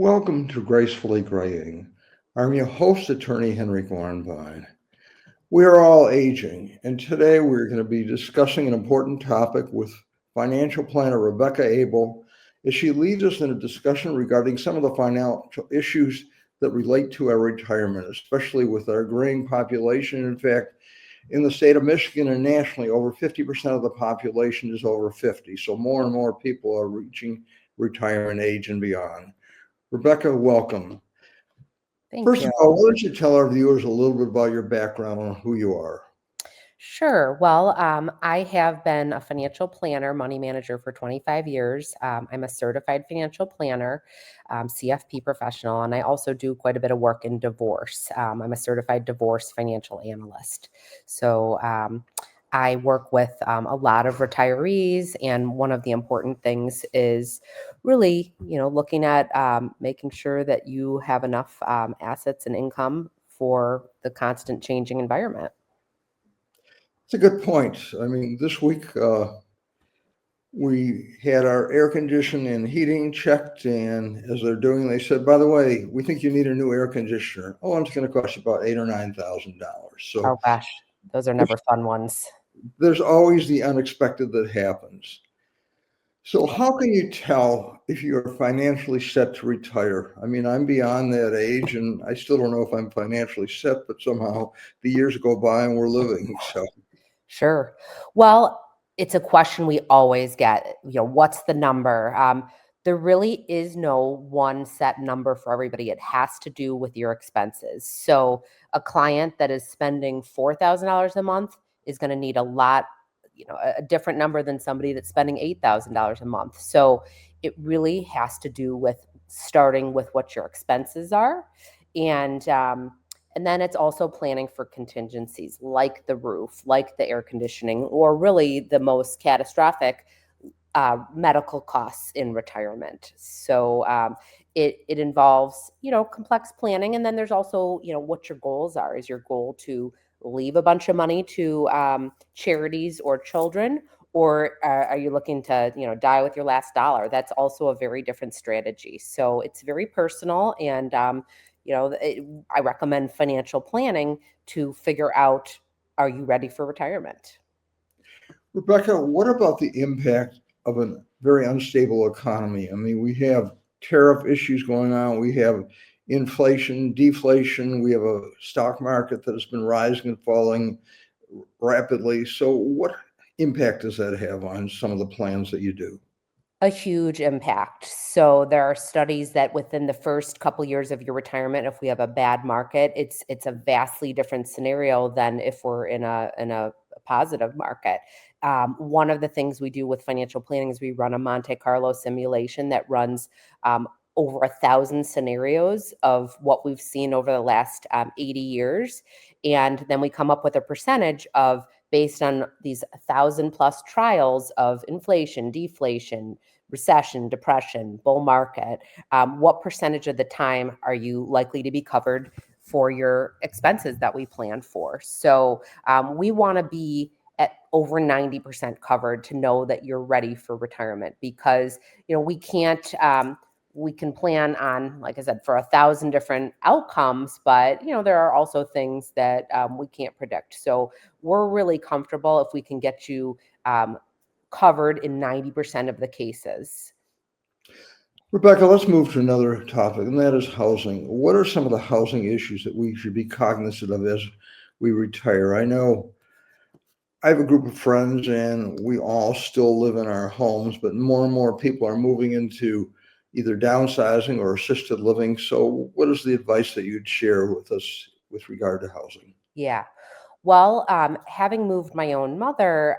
Welcome to Gracefully Graying. I'm your host, Attorney Henry Gornbein. We are all aging, and today we're going to be discussing an important topic with financial planner Rebecca Abel as she leads us in a discussion regarding some of the financial issues that relate to our retirement, especially with our graying population. In fact, in the state of Michigan and nationally, over 50% of the population is over 50, so more and more people are reaching retirement age and beyond. Rebecca, welcome. Thank First you. of all, why don't you tell our viewers a little bit about your background and who you are? Sure. Well, I have been a financial planner, money manager for 25 years. I'm a certified financial planner, CFP professional, and I also do quite a bit of work in divorce. I'm a certified divorce financial analyst. So I work with a lot of retirees, and one of the important things is really, looking at making sure that you have enough assets and income for the constant changing environment. It's a good point. I mean, this week we had our air conditioning and heating checked, and as they're doing, they said, "By the way, we think you need a new air conditioner. Oh, it's going to cost you about $8,000 or $9,000." So Oh gosh, those are never fun ones. there's always the unexpected that happens. So how can you tell if you're financially set to retire? I mean, I'm beyond that age and I still don't know if I'm financially set, but somehow the years go by and we're living. So Sure. Well, it's a question we always get. What's the number? There really is no one set number for everybody. It has to do with your expenses. So, a client that is spending $4,000 a month is going to need a lot, a different number than somebody that's spending $8,000 a month. So, it really has to do with starting with what your expenses are, and and then it's also planning for contingencies like the roof, like the air conditioning, or really the most catastrophic medical costs in retirement. So it involves, complex planning. And then there's also, what your goals are. Is your goal to leave a bunch of money to charities or children? Or are you looking to, die with your last dollar? That's also a very different strategy. So it's very personal. And I recommend financial planning to figure out, are you ready for retirement? Rebecca, what about the impact of a very unstable economy? I mean, we have tariff issues going on, we have inflation, deflation, we have a stock market that has been rising and falling rapidly. So, what impact does that have on some of the plans that you do? A huge impact. So there are studies that within the first couple years of your retirement, if we have a bad market, it's a vastly different scenario than if we're in a positive market. One of the things we do with financial planning is we run a Monte Carlo simulation that runs over 1,000 scenarios of what we've seen over the last 80 years, and then we come up with a percentage of based on these 1,000 plus trials of inflation, deflation, recession, depression, bull market, what percentage of the time are you likely to be covered for your expenses that we plan for? So we want to be at over 90% covered to know that you're ready for retirement, because we can plan on, like I said, for 1,000 different outcomes, but there are also things that we can't predict. So we're really comfortable if we can get you covered in 90% of the cases. Rebecca, let's move to another topic, and that is housing. What are some of the housing issues that we should be cognizant of as we retire? I know I have a group of friends, and we all still live in our homes, but more and more people are moving into either downsizing or assisted living. So, what is the advice that you'd share with us with regard to housing? Yeah. Well, having moved my own mother,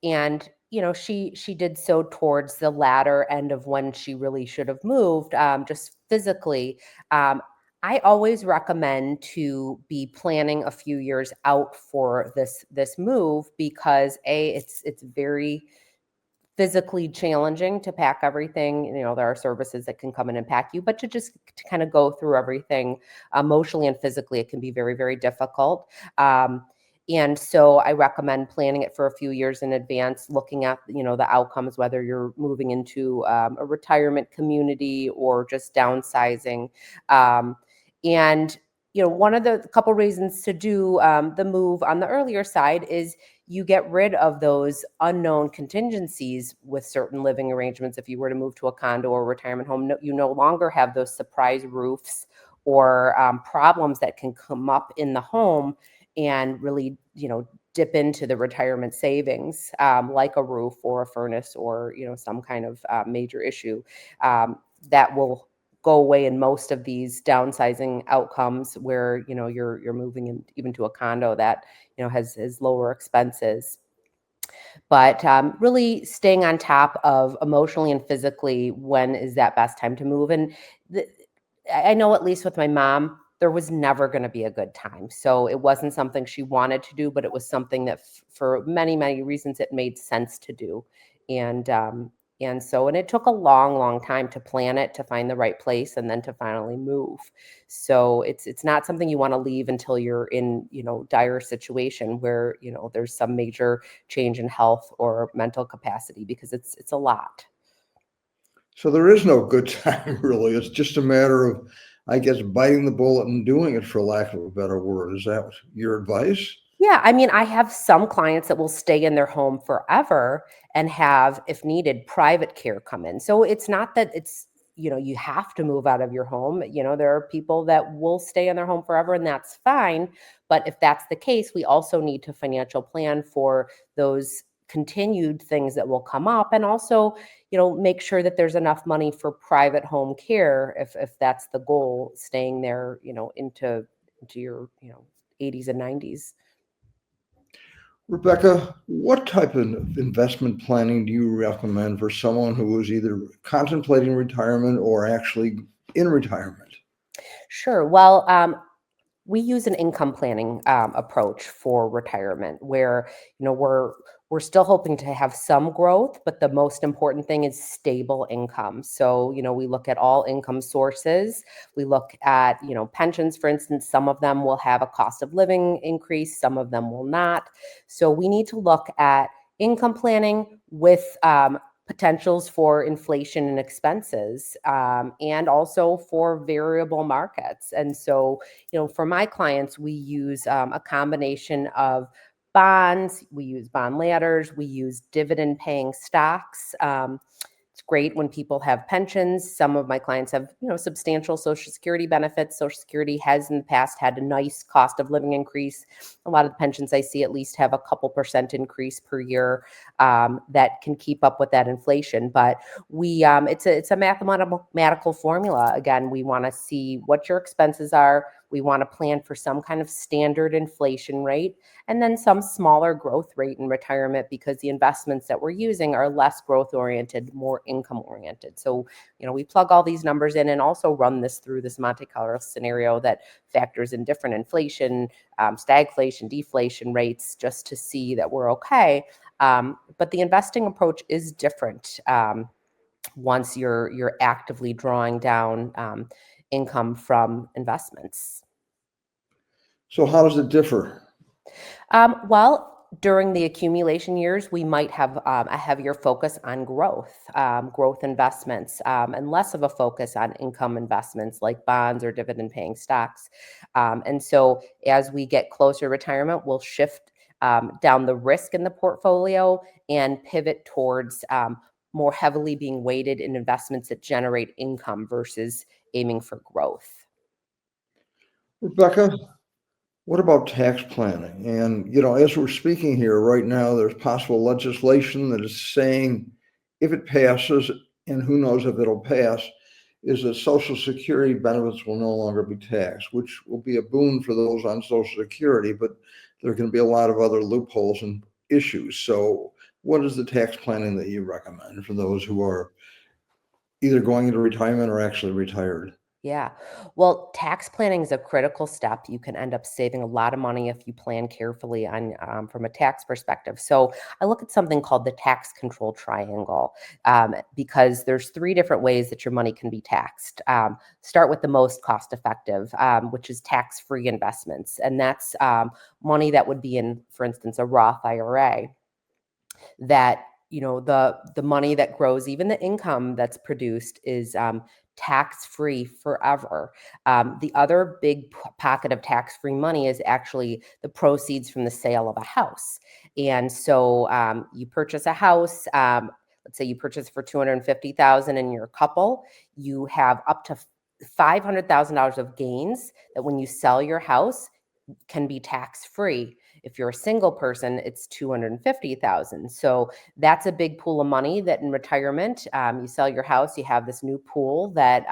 and she did so towards the latter end of when she really should have moved, just physically. Um, I always recommend to be planning a few years out for this move, because it's very physically challenging to pack everything. There are services that can come in and pack you, but to kind of go through everything emotionally and physically, it can be very, very difficult. Um, And so I recommend planning it for a few years in advance, looking at, the outcomes, whether you're moving into a retirement community or just downsizing. Um, and, one of the couple reasons to do the move on the earlier side is you get rid of those unknown contingencies with certain living arrangements. If you were to move to a condo or retirement home, you no longer have those surprise roofs or problems that can come up in the home and really, dip into the retirement savings, like a roof or a furnace or, some kind of major issue that will go away in most of these downsizing outcomes where, you're moving in even to a condo that, has lower expenses. But really staying on top of emotionally and physically, when is that best time to move? And the, I know, at least with my mom, there was never going to be a good time. So it wasn't something she wanted to do, but it was something that, for many, many reasons, it made sense to do. And and it took a long, long time to plan it, to find the right place, and then to finally move. So it's not something you want to leave until you're in, dire situation where, there's some major change in health or mental capacity, because it's a lot. So there is no good time, really. It's just a matter of, I guess, biting the bullet and doing it, for lack of a better word. Is that your advice? Yeah, I mean, I have some clients that will stay in their home forever and have, if needed, private care come in. So it's not that it's, you have to move out of your home. There are people that will stay in their home forever, and that's fine. But if that's the case, we also need to financial plan for those continued things that will come up, and also, make sure that there's enough money for private home care if that's the goal, staying there, into your, 80s and 90s. Rebecca, what type of investment planning do you recommend for someone who is either contemplating retirement or actually in retirement? Sure. Well, we use an income planning approach for retirement, where we're still hoping to have some growth, but the most important thing is stable income. So, we look at all income sources. We look at, pensions, for instance. Some of them will have a cost of living increase, some of them will not. So we need to look at income planning with potentials for inflation and expenses, and also for variable markets. And so, for my clients, we use a combination of bonds, we use bond ladders, we use dividend paying stocks. It's great when people have pensions. Some of my clients have, substantial Social Security benefits. Social Security has in the past had a nice cost of living increase. A lot of the pensions I see at least have a couple percent increase per year, that can keep up with that inflation. But it's a mathematical formula. Again, we want to see what your expenses are. We want to plan for some kind of standard inflation rate, and then some smaller growth rate in retirement, because the investments that we're using are less growth oriented, more income oriented. So, we plug all these numbers in and also run this through this Monte Carlo scenario that factors in different inflation, stagflation, deflation rates, just to see that we're okay. But the investing approach is different once you're actively drawing down income from investments. So how does it differ? Well, during the accumulation years, we might have a heavier focus on growth investments, and less of a focus on income investments like bonds or dividend paying stocks. And so as we get closer to retirement, we'll shift down the risk in the portfolio and pivot towards more heavily being weighted in investments that generate income versus aiming for growth. Rebecca, what about tax planning? And, as we're speaking here right now, there's possible legislation that is saying, if it passes, and who knows if it'll pass, is that Social Security benefits will no longer be taxed, which will be a boon for those on Social Security, but there are going to be a lot of other loopholes and issues. So what is the tax planning that you recommend for those who are either going into retirement or actually retired? Yeah. Well, tax planning is a critical step. You can end up saving a lot of money if you plan carefully on from a tax perspective. So I look at something called the tax control triangle because there's three different ways that your money can be taxed. Start with the most cost effective, which is tax free investments, and that's money that would be in, for instance, a Roth IRA that the money that grows, even the income that's produced, is tax free forever. The other big pocket of tax free money is actually the proceeds from the sale of a house. And so you purchase a house. Let's say you purchase for 250,000 and you're a couple, you have up to $500,000 of gains that when you sell your house can be tax free. If you're a single person, it's 250,000. So that's a big pool of money that in retirement, you sell your house, you have this new pool that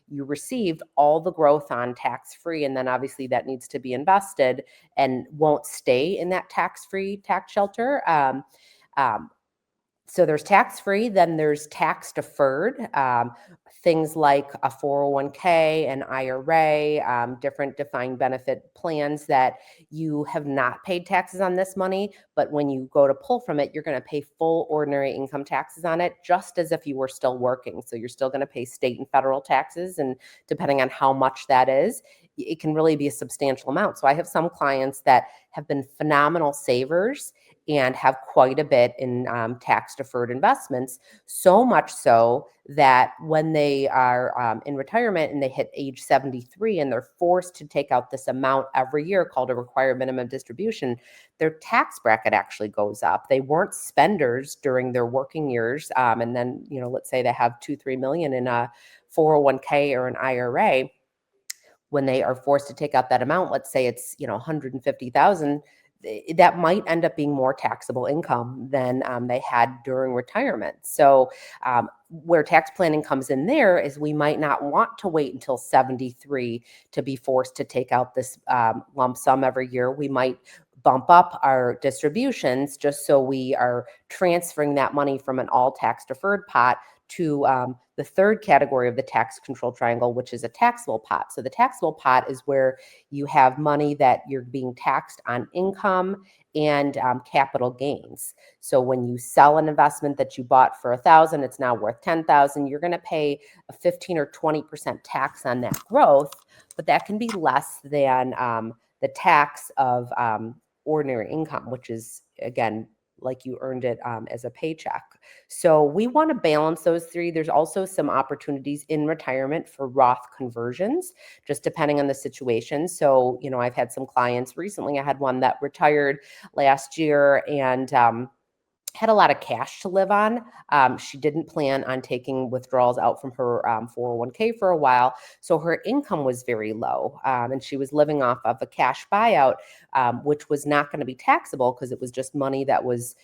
you received all the growth on tax free. And then obviously that needs to be invested and won't stay in that tax free tax shelter. Um, so there's tax free, then there's tax deferred, things like a 401k, an IRA, different defined benefit plans that you have not paid taxes on this money, but when you go to pull from it, you're going to pay full ordinary income taxes on it, just as if you were still working. So you're still going to pay state and federal taxes, and depending on how much that is, it can really be a substantial amount. So I have some clients that have been phenomenal savers and have quite a bit in tax deferred investments, so much so that when they are in retirement and they hit age 73 and they're forced to take out this amount every year called a required minimum distribution, their tax bracket actually goes up. They weren't spenders during their working years. And then, let's say they have 2-3 million in a 401k or an IRA. When they are forced to take out that amount, let's say it's 150,000, that might end up being more taxable income than they had during retirement. So where tax planning comes in there is we might not want to wait until 73 to be forced to take out this lump sum every year. We might bump up our distributions just so we are transferring that money from an all tax deferred pot to the third category of the tax control triangle, which is a taxable pot. So the taxable pot is where you have money that you're being taxed on income and capital gains. So when you sell an investment that you bought for 1,000, it's now worth 10,000. You're going to pay a 15 or 20% tax on that growth, but that can be less than the tax of ordinary income, which is, again, like you earned it as a paycheck. So we want to balance those three. There's also some opportunities in retirement for Roth conversions, just depending on the situation. So, I've had some clients recently. I had one that retired last year and had a lot of cash to live on. She didn't plan on taking withdrawals out from her 401k for a while. So her income was very low. And she was living off of a cash buyout, which was not going to be taxable because it was just money that was,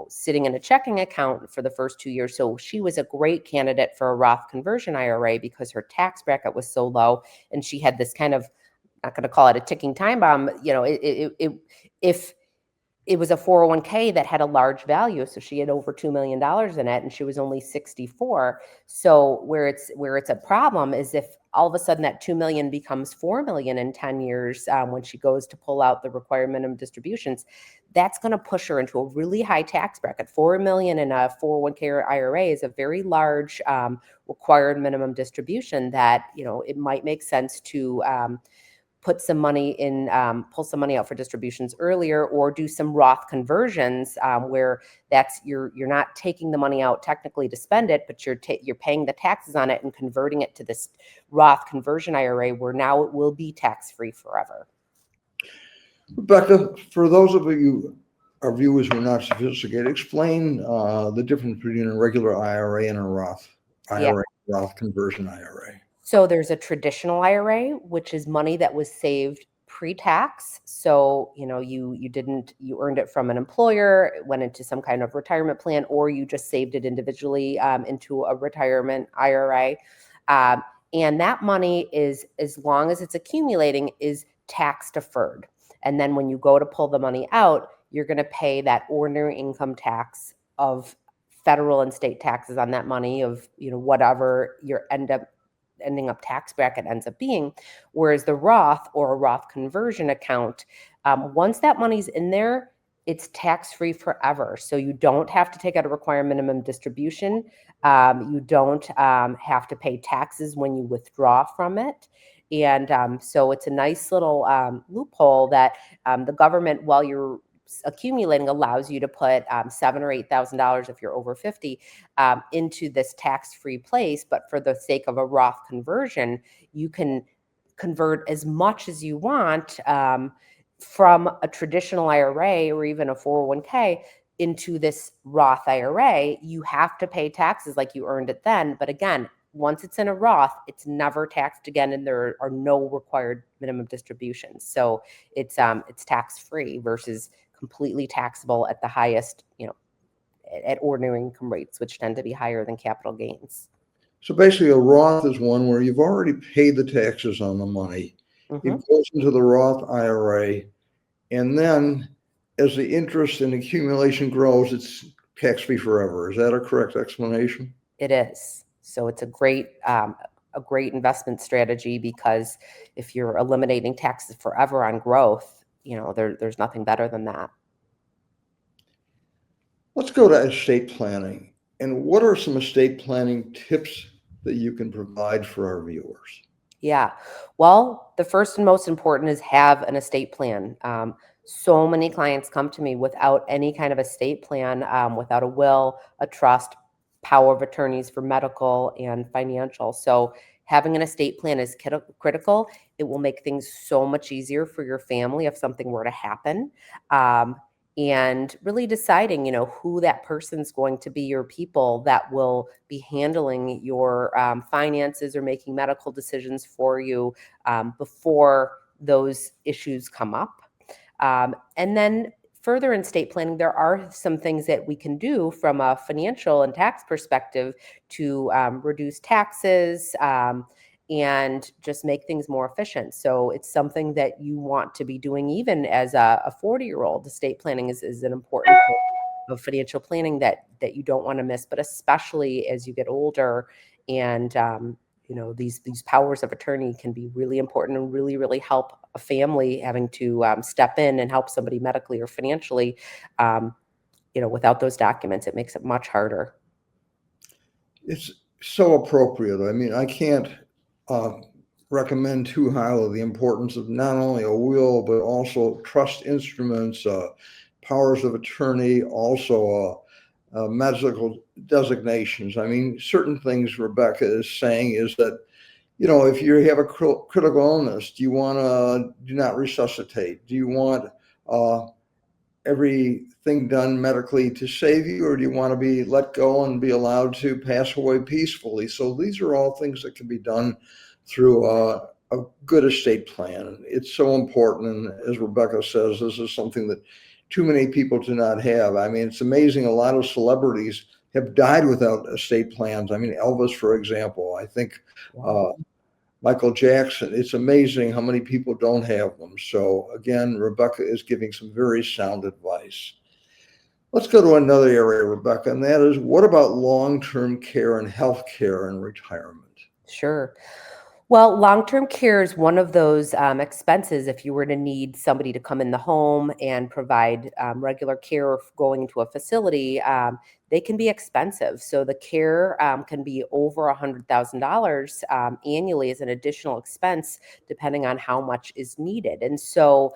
sitting in a checking account for the first 2 years. So she was a great candidate for a Roth conversion IRA because her tax bracket was so low. And she had this kind of, not going to call it a ticking time bomb, if it was a 401k that had a large value. So she had over $2 million in it and she was only 64. So where it's a problem is if all of a sudden that 2 million becomes 4 million in 10 years, when she goes to pull out the required minimum distributions, that's going to push her into a really high tax bracket. 4 million in a 401k or IRA is a very large required minimum distribution that, it might make sense to put some money in, pull some money out for distributions earlier, or do some Roth conversions where that's you're not taking the money out technically to spend it, but you're paying the taxes on it and converting it to this Roth conversion IRA where now it will be tax free forever. Rebecca, for those of you, our viewers who are not sophisticated, explain the difference between a regular IRA and a Roth IRA, Roth conversion IRA. So there's a traditional IRA, which is money that was saved pre-tax. So, you earned it from an employer, it went into some kind of retirement plan, or you just saved it individually into a retirement IRA. And that money is, as long as it's accumulating, is tax deferred. And then when you go to pull the money out, you're going to pay that ordinary income tax of federal and state taxes on that money of, whatever your end up ending up tax bracket ends up being. Whereas the Roth or a Roth conversion account, once that money's in there, it's tax-free forever. So you don't have to take out a required minimum distribution. You don't have to pay taxes when you withdraw from it. And so it's a nice little loophole that the government, while you're accumulating, allows you to put $7,000 or $8,000 if you're over 50 into this tax-free place. But for the sake of a Roth conversion, you can convert as much as you want from a traditional IRA or even a 401k into this Roth IRA. You have to pay taxes like you earned it then. But again, once it's in a Roth, it's never taxed again, and there are no required minimum distributions. So it's tax-free versus completely taxable at the highest, at ordinary income rates, which tend to be higher than capital gains. So basically, a Roth is one where you've already paid the taxes on the money. It goes into the Roth IRA, and then as the interest and accumulation grows, it's tax-free forever. Is that a correct explanation? It is. So it's a great investment strategy, because if you're eliminating taxes forever on growth, there's nothing better than that. Let's go to estate planning. And what are some estate planning tips that you can provide for our viewers? Yeah. Well, the first and most important is have an estate plan. So many clients come to me without any kind of estate plan, without a will, a trust, power of attorneys for medical and financial. So having an estate plan is critical. It will make things so much easier for your family if something were to happen. And really deciding, who that person's going to be, your people that will be handling your finances or making medical decisions for you before those issues come up. And then further in estate planning, there are some things that we can do from a financial and tax perspective to reduce taxes and just make things more efficient. So it's something that you want to be doing even as a 40-year-old. Estate planning is an important part of financial planning that you don't want to miss, but especially as you get older. And these powers of attorney can be really important and really, really help a family having to step in and help somebody medically or financially. Without those documents, it makes it much harder. It's so appropriate. I mean, I can't recommend too highly the importance of not only a will, but also trust instruments, powers of attorney, also medical designations. I mean, certain things Rebecca is saying is that, if you have a critical illness, do you want to do not resuscitate? Do you want everything done medically to save you, or do you want to be let go and be allowed to pass away peacefully? So these are all things that can be done through a good estate plan. It's so important. And as Rebecca says, this is something that too many people do not have. I mean, it's amazing. A lot of celebrities have died without estate plans. I mean, Elvis, for example, I think Michael Jackson. It's amazing how many people don't have them. So again, Rebecca is giving some very sound advice. Let's go to another area, Rebecca, and that is, what about long-term care and health care and retirement? Sure. Well, long-term care is one of those expenses. If you were to need somebody to come in the home and provide regular care going into a facility, they can be expensive. So the care can be over $100,000 annually as an additional expense, depending on how much is needed. And so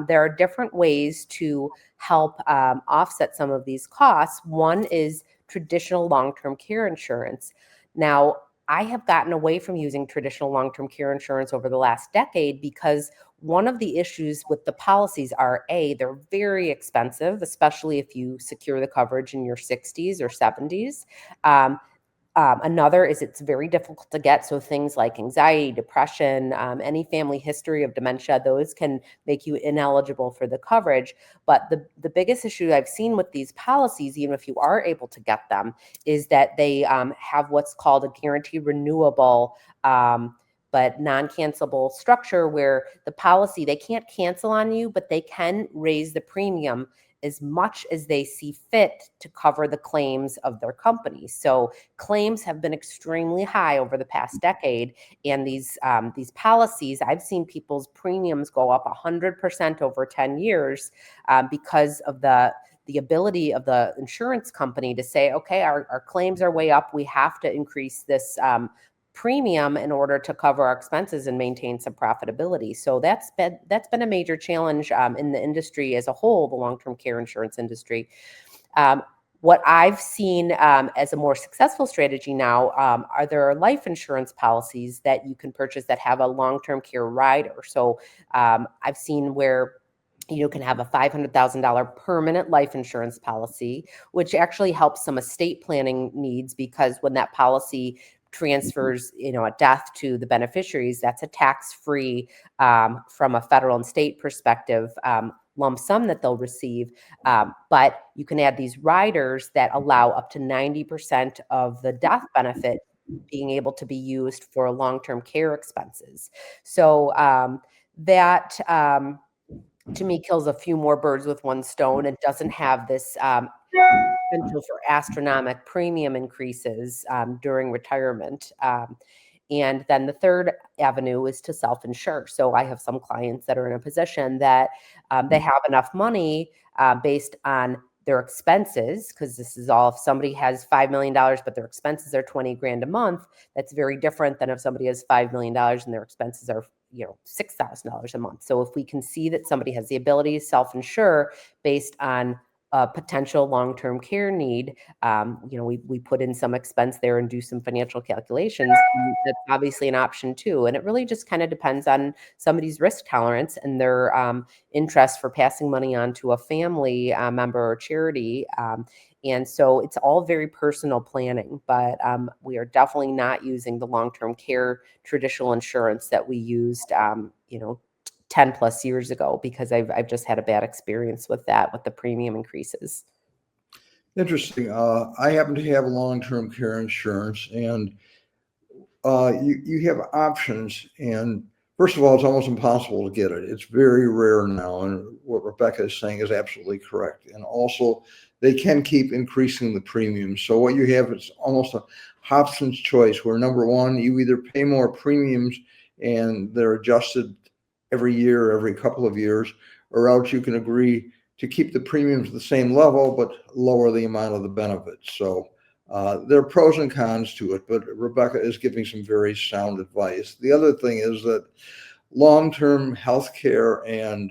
there are different ways to help offset some of these costs. One is traditional long-term care insurance. Now, I have gotten away from using traditional long-term care insurance over the last decade because one of the issues with the policies are, they're very expensive, especially if you secure the coverage in your 60s or 70s. Another is it's very difficult to get. So things like anxiety, depression, any family history of dementia, those can make you ineligible for the coverage. But the biggest issue I've seen with these policies, even if you are able to get them, is that they have what's called a guaranteed renewable but non-cancelable structure, where the policy, they can't cancel on you, but they can raise the premium as much as they see fit to cover the claims of their company. So claims have been extremely high over the past decade, and these policies, I've seen people's premiums go up 100% over 10 years because of the ability of the insurance company to say, okay, our claims are way up. We have to increase this premium in order to cover our expenses and maintain some profitability. So that's been a major challenge in the industry as a whole, the long-term care insurance industry. What I've seen as a more successful strategy now are there life insurance policies that you can purchase that have a long-term care rider. So I've seen where you can have a $500,000 permanent life insurance policy, which actually helps some estate planning needs, because when that policy transfers, a death to the beneficiaries, that's a tax-free from a federal and state perspective lump sum that they'll receive. But you can add these riders that allow up to 90% of the death benefit being able to be used for long-term care expenses. So that to me kills a few more birds with one stone. It doesn't have this potential for astronomical premium increases during retirement. And then the third avenue is to self-insure. So I have some clients that are in a position that they have enough money based on their expenses, because this is all, if somebody has $5 million, but their expenses are 20 grand a month, that's very different than if somebody has $5 million and their expenses are, $6,000 a month. So if we can see that somebody has the ability to self-insure based on a potential long-term care need, we put in some expense there and do some financial calculations. And that's obviously an option too. And it really just kind of depends on somebody's risk tolerance and their interest for passing money on to a family member or charity. And so it's all very personal planning, but we are definitely not using the long-term care traditional insurance that we used, 10 plus years ago, because I've just had a bad experience with that, with the premium increases. Interesting. I happen to have long-term care insurance, and you have options. And first of all, it's almost impossible to get it. It's very rare now, and what Rebecca is saying is absolutely correct. And also, they can keep increasing the premium. So what you have is almost a Hobson's choice, where number one, you either pay more premiums and they're adjusted every year, every couple of years, or else you can agree to keep the premiums the same level, but lower the amount of the benefits. So there are pros and cons to it, but Rebecca is giving some very sound advice. The other thing is that long-term health care and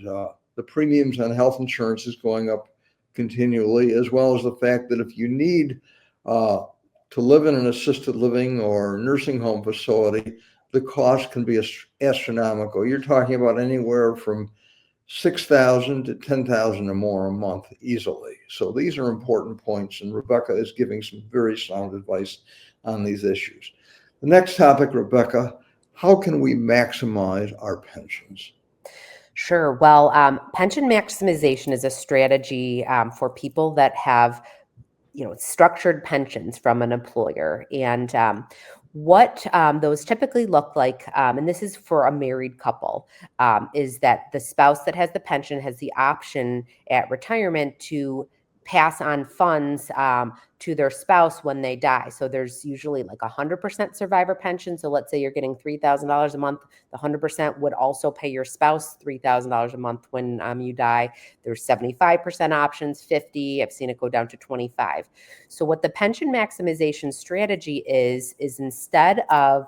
the premiums on health insurance is going up continually, as well as the fact that if you need to live in an assisted living or nursing home facility, the cost can be astronomical. You're talking about anywhere from $6,000 to $10,000 or more a month easily. So these are important points, and Rebecca is giving some very sound advice on these issues. The next topic, Rebecca, how can we maximize our pensions? Sure. Well, pension maximization is a strategy for people that have structured pensions from an employer. And what those typically look like, and this is for a married couple, is that the spouse that has the pension has the option at retirement to pass on funds to their spouse when they die. So there's usually like 100% survivor pension. So let's say you're getting $3,000 a month, the 100% would also pay your spouse $3,000 a month when you die. There's 75% options, 50. I've seen it go down to 25. So what the pension maximization strategy is instead of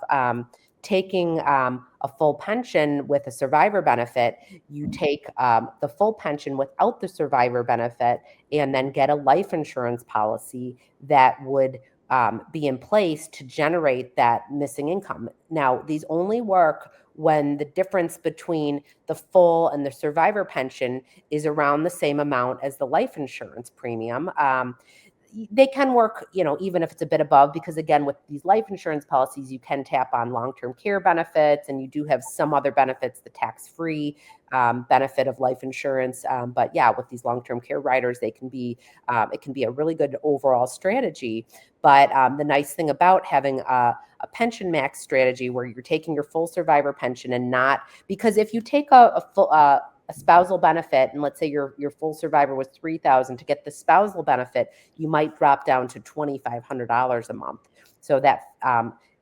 taking a full pension with a survivor benefit, you take the full pension without the survivor benefit and then get a life insurance policy that would be in place to generate that missing income. Now, these only work when the difference between the full and the survivor pension is around the same amount as the life insurance premium. They can work, even if it's a bit above, because again, with these life insurance policies, you can tap on long-term care benefits, and you do have some other benefits, the tax-free benefit of life insurance. But yeah, with these long-term care riders, it can be a really good overall strategy. But the nice thing about having a pension max strategy where you're taking your full survivor pension and not, because if you take a full a spousal benefit, and let's say your full survivor was $3,000, to get the spousal benefit, you might drop down to $2,500 a month. So that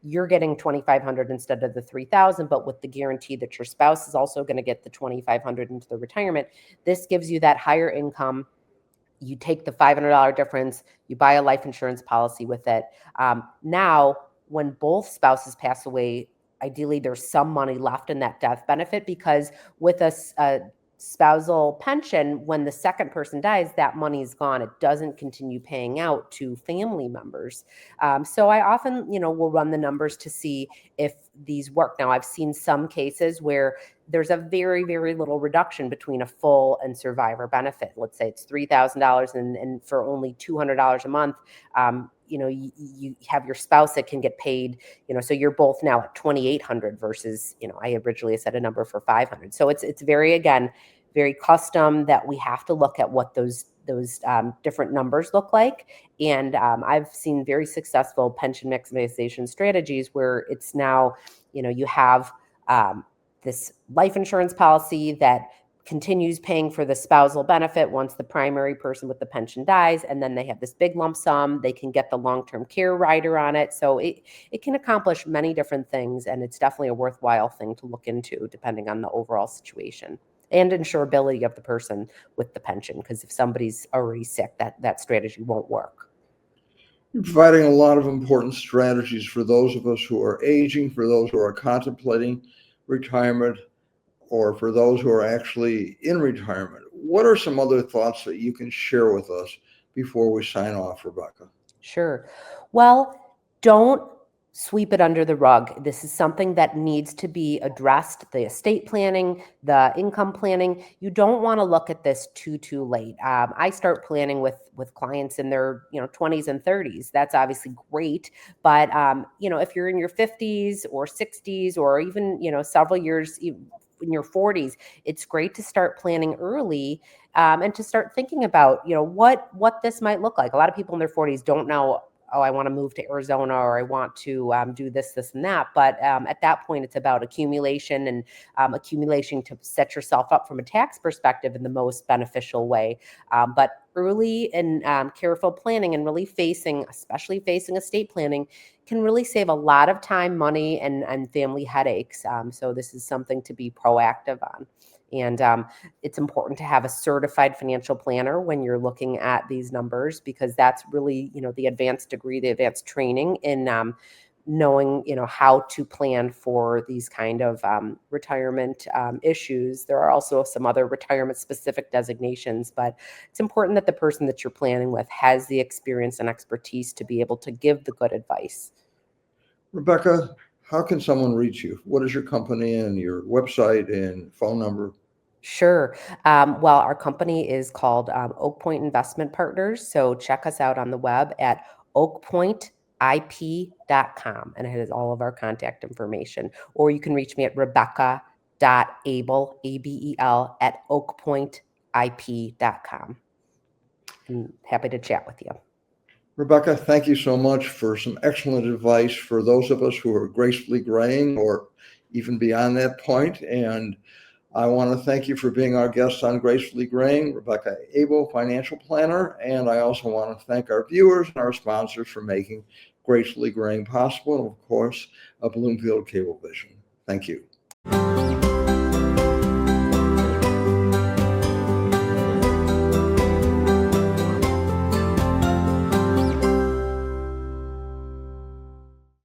you're getting $2,500 instead of the $3,000, but with the guarantee that your spouse is also going to get the $2,500 into the retirement. This gives you that higher income. You take the $500 difference, you buy a life insurance policy with it. Now, when both spouses pass away, ideally there's some money left in that death benefit, because with a spousal pension, when the second person dies, that money is gone. It doesn't continue paying out to family members. So I often, will run the numbers to see if these work. Now, I've seen some cases where there's a very, very little reduction between a full and survivor benefit. Let's say it's $3,000 and for only $200 a month, you have your spouse that can get paid, so you're both now at $2,800 versus, I originally said a number for $500. So it's very custom, that we have to look at what those different numbers look like. And I've seen very successful pension maximization strategies where it's now, you have this life insurance policy that continues paying for the spousal benefit once the primary person with the pension dies, and then they have this big lump sum. They can get the long-term care rider on it. So it can accomplish many different things, and it's definitely a worthwhile thing to look into depending on the overall situation and insurability of the person with the pension, because if somebody's already sick, that strategy won't work. You're providing a lot of important strategies for those of us who are aging, for those who are contemplating retirement, or for those who are actually in retirement. What are some other thoughts that you can share with us before we sign off, Rebecca? Sure. Well, don't sweep it under the rug. This is something that needs to be addressed. The estate planning, the income planning. You don't want to look at this too late. I start planning with clients in their 20s and 30s. That's obviously great, but if you're in your 50s or 60s, or even several years in your 40s, it's great to start planning early, and to start thinking about what this might look like. A lot of people in their 40s don't know, oh, I want to move to Arizona, or I want to do this, and that. But at that point, it's about accumulation, and accumulation to set yourself up from a tax perspective in the most beneficial way. But early and careful planning, and really especially facing estate planning, can really save a lot of time, money, and family headaches. So this is something to be proactive on. And it's important to have a certified financial planner when you're looking at these numbers, because that's really, the advanced degree, the advanced training in knowing, how to plan for these kind of retirement issues. There are also some other retirement specific designations, but it's important that the person that you're planning with has the experience and expertise to be able to give the good advice. Rebecca, how can someone reach you? What is your company and your website and phone number? Sure. Well, our company is called Oak Point Investment Partners. So check us out on the web at oakpointip.com, and it has all of our contact information. Or you can reach me at rebecca.abel, ABEL, at oakpointip.com. I'm happy to chat with you. Rebecca, thank you so much for some excellent advice for those of us who are gracefully graying or even beyond that point. And I want to thank you for being our guest on Gracefully Graying, Rebecca Abel, financial planner. And I also want to thank our viewers and our sponsors for making Gracefully Graying possible. And of course, Bloomfield Cablevision. Thank you.